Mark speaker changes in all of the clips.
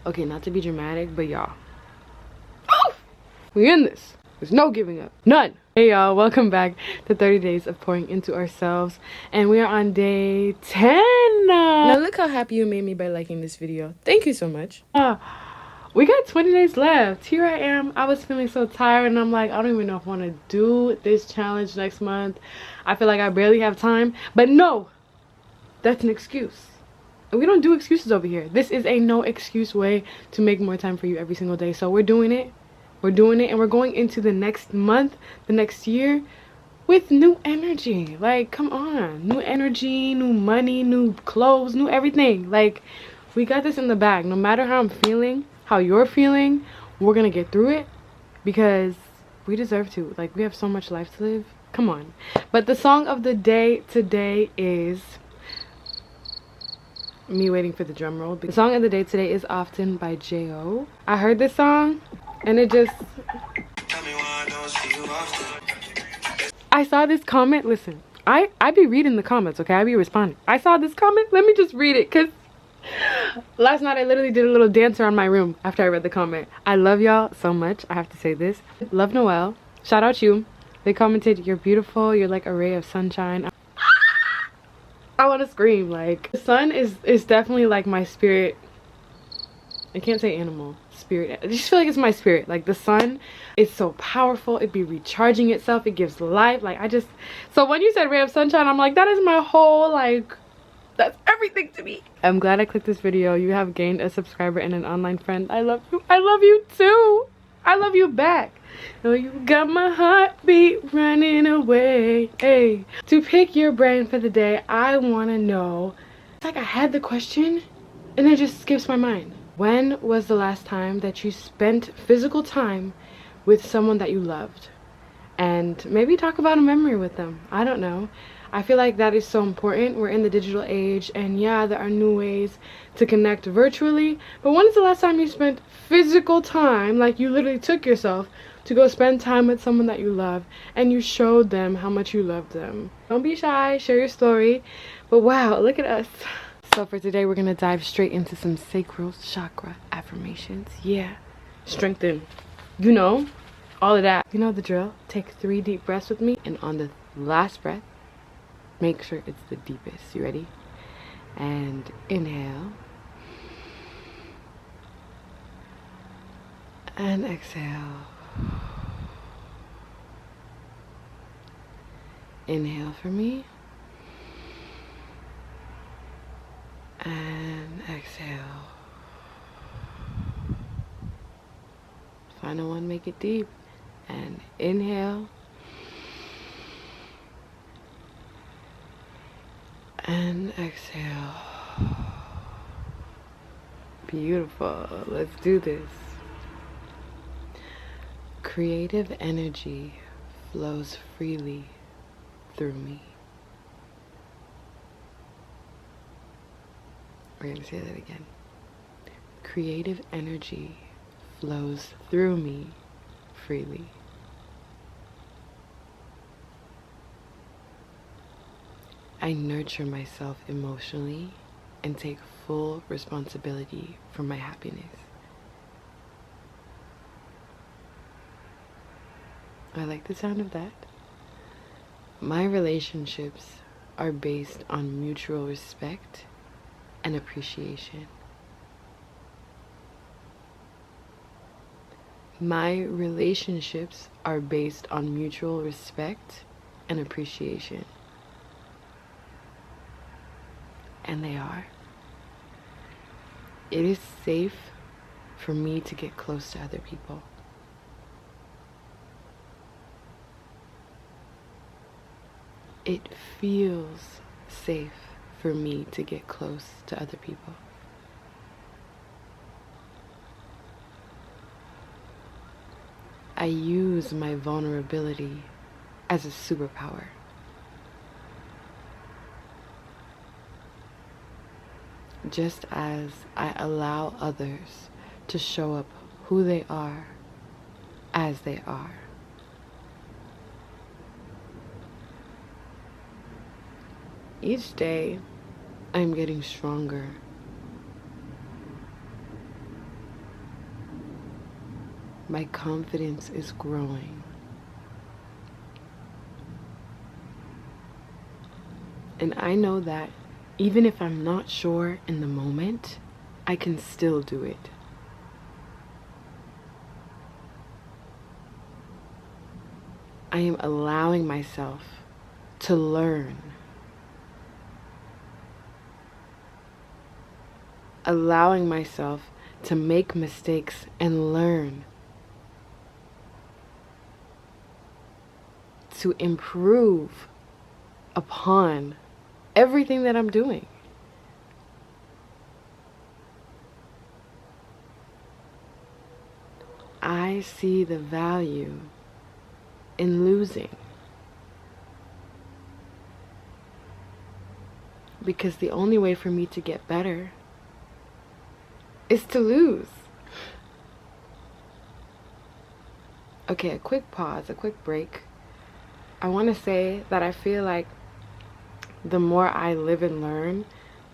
Speaker 1: Okay, not to be dramatic, but y'all, we in this. There's no giving up. None. Hey y'all, welcome back to 30 days of pouring into ourselves. And we are on day 10. Now look how happy you made me by liking this video. Thank you so much. We got 20 days left. Here I am. I was feeling so tired and I'm like, I don't even know if I want to do this challenge next month. I feel like I barely have time. But no, that's an excuse. And we don't do excuses over here. This is a no excuse way to make more time for you every single day. So we're doing it. We're doing it, and we're going into the next month, the next year, with new energy. Like, come on. New energy, new money, new clothes, new everything. Like, we got this in the bag. No matter how I'm feeling, how you're feeling, we're going to get through it because we deserve to. Like, we have so much life to live. Come on. But the song of the day today is... me waiting for the drum roll. The song of the day today is Often by J.O. I heard this song and it just... I saw this comment. Listen, I be reading the comments, okay? I be responding. I saw this comment. Let me just read it because last night I literally did a little dance around my room after I read the comment. I love y'all so much. I have to say this. Love Noel. Shout out you. They commented, "You're beautiful. You're like a ray of sunshine." I want to scream. Like, the sun is definitely like my spirit. I can't say animal. Spirit. I just feel like it's my spirit. Like, the sun is so powerful. It be recharging itself. It gives life. Like, so when you said ray of sunshine, I'm like, that is my whole, like, that's everything to me. I'm glad I clicked this video. You have gained a subscriber and an online friend. I love you. I love you too. I love you back. No, you got my heartbeat running away. Hey, to pick your brain for the day, I want to know. It's like I had the question and it just skips my mind. When was the last time that you spent physical time with someone that you loved? And maybe talk about a memory with them. I don't know. I feel like that is so important. We're in the digital age, and yeah, there are new ways to connect virtually. But when is the last time you spent physical time, like you literally took yourself to go spend time with someone that you love and you showed them how much you loved them? Don't be shy, share your story. But wow, look at us. So for today, we're gonna dive straight into some sacral chakra affirmations. Yeah, strengthen, you know, all of that. You know the drill. Take 3 deep breaths with me, and on the last breath, make sure it's the deepest. You ready? And inhale. And exhale. Inhale for me. And exhale. Final one, make it deep. And inhale. And exhale. Beautiful. Let's do this. Creative energy flows freely through me. We're going to say that again. Creative energy flows through me freely. I nurture myself emotionally and take full responsibility for my happiness. I like the sound of that. My relationships are based on mutual respect and appreciation. My relationships are based on mutual respect and appreciation. And they are. It is safe for me to get close to other people. It feels safe for me to get close to other people. I use my vulnerability as a superpower. Just as I allow others to show up who they are as they are. Each day, I'm getting stronger. my confidence is growing. And I know that even if I'm not sure in the moment, I can still do it. I am allowing myself to learn. Allowing myself to make mistakes and learn. To improve upon everything that I'm doing. I see the value in losing. Because the only way for me to get better is to lose. Okay, a quick pause, a quick break. I want to say that I feel like the more I live and learn,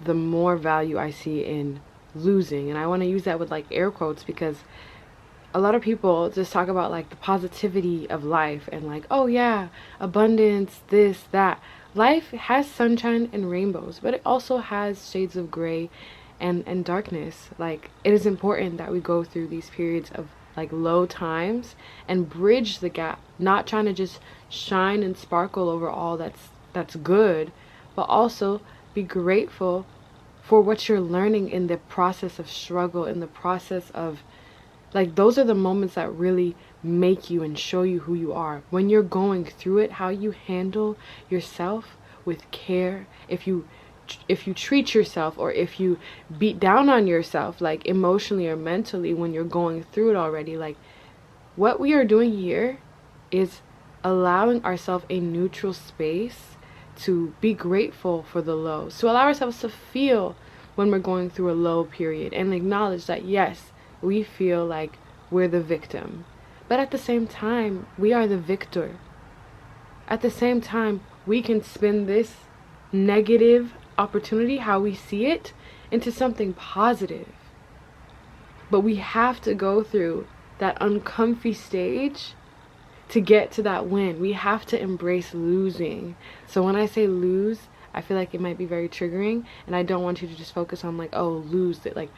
Speaker 1: the more value I see in losing. And I want to use that with like air quotes, because a lot of people just talk about like the positivity of life and like, oh yeah, abundance, this, that. Life has sunshine and rainbows, but it also has shades of gray and darkness. Like, it is important that we go through these periods of like low times and bridge the gap, not trying to just shine and sparkle over all that's good, but also be grateful for what you're learning in the process of struggle, in the process of, like, those are the moments that really make you and show you who you are. When you're going through it, how you handle yourself with care, if you treat yourself, or if you beat down on yourself, like emotionally or mentally, when you're going through it already, like, what we are doing here is allowing ourselves a neutral space to be grateful for the lows, to allow ourselves to feel when we're going through a low period, and acknowledge that yes, we feel like we're the victim, but at the same time, we are the victor. At the same time, we can spin this negative opportunity, how we see it, into something positive. But we have to go through that uncomfy stage to get to that win. We have to embrace losing. So when I say lose, I feel like it might be very triggering, and I don't want you to just focus on like, oh, lose it. Like,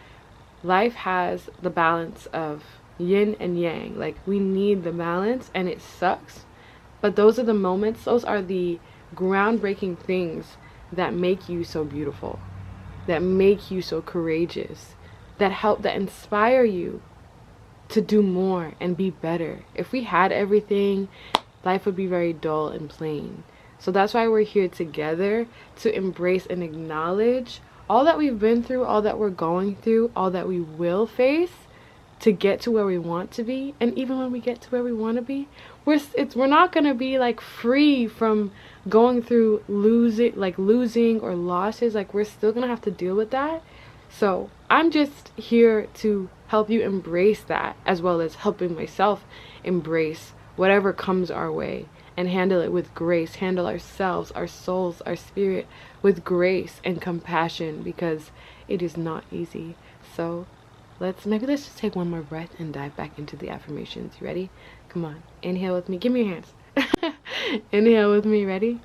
Speaker 1: life has the balance of yin and yang. Like, we need the balance, and it sucks, but those are the moments, those are the groundbreaking things that make you so beautiful, that make you so courageous, that inspire you to do more and be better. If we had everything, life would be very dull and plain. So that's why we're here together, to embrace and acknowledge all that we've been through, all that we're going through, all that we will face to get to where we want to be. And even when we get to where we want to be, we're not going to be like free from going through losing or losses. Like, we're still going to have to deal with that. So I'm just here to help you embrace that, as well as helping myself embrace whatever comes our way and handle it with grace, handle ourselves, our souls, our spirit with grace and compassion, because it is not easy. So let's just take one more breath and dive back into the affirmations. You ready? Come on, inhale with me. Give me your hands. Inhale with me. Ready?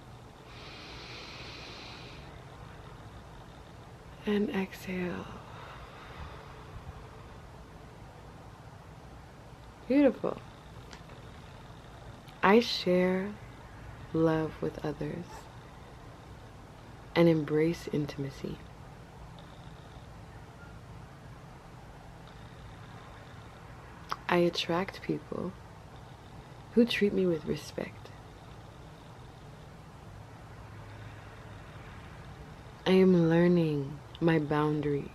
Speaker 1: And exhale. Beautiful. I share love with others and embrace intimacy. I attract people who treat me with respect. I am learning my boundaries.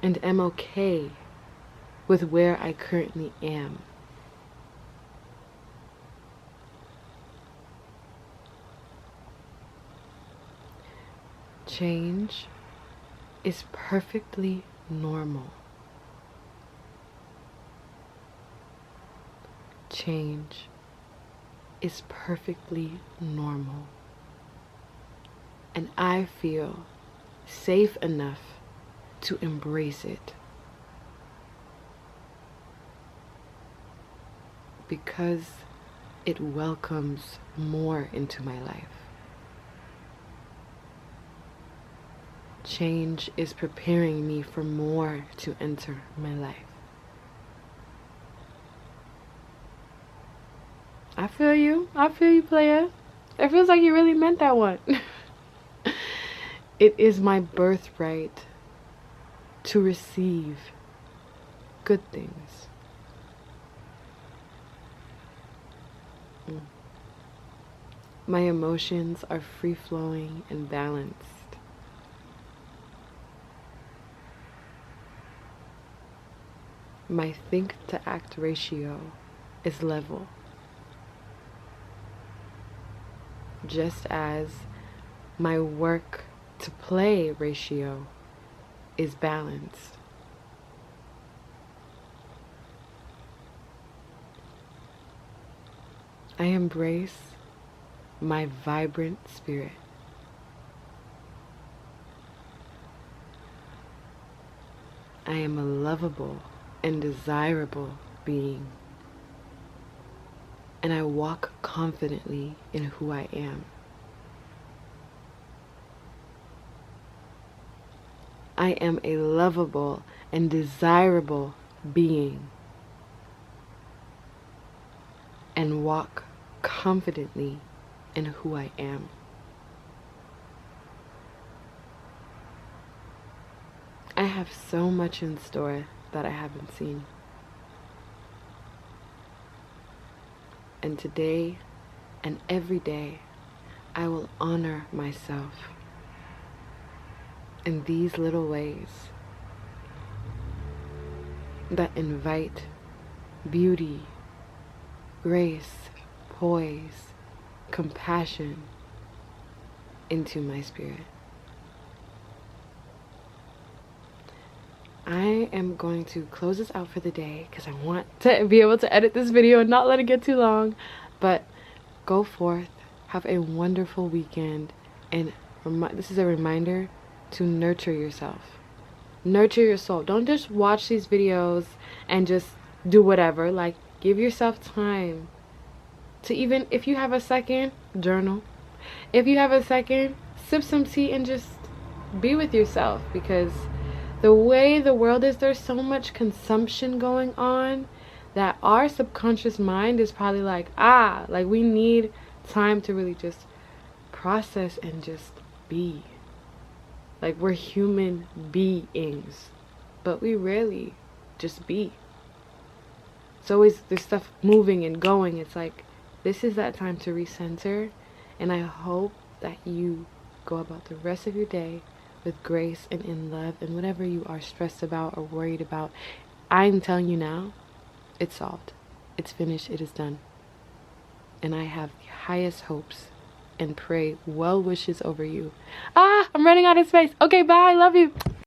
Speaker 1: And am okay with where I currently am. Change is perfectly normal. Change is perfectly normal. And I feel safe enough to embrace it. Because it welcomes more into my life. Change is preparing me for more to enter my life. I feel you, player. It feels like you really meant that one. It is my birthright to receive good things. My emotions are free-flowing and balanced. My think-to-act ratio is level. Just as my work-to-play ratio is balanced. I embrace my vibrant spirit. I am a lovable and desirable being, and I walk confidently in who I am. I am a lovable and desirable being, and walk confidently in who I am. I have so much in store that I haven't seen. And today and every day, I will honor myself in these little ways that invite beauty, grace, poise, compassion into my spirit. I am going to close this out for the day because I want to be able to edit this video and not let it get too long. But go forth, have a wonderful weekend, and this is a reminder to nurture yourself. Nurture your soul. Don't just watch these videos and just do whatever. Like, give yourself time to, even if you have a second, journal. If you have a second, sip some tea and just be with yourself, because the way the world is, there's so much consumption going on that our subconscious mind is probably like, we need time to really just process and just be. Like, we're human beings, but we rarely just be. It's always, there's stuff moving and going. It's like, this is that time to recenter, and I hope that you go about the rest of your day with grace and in love, and whatever you are stressed about or worried about, I'm telling you now, it's solved. It's finished. It is done. And I have the highest hopes and pray well wishes over you. I'm running out of space. Okay, bye. Love you.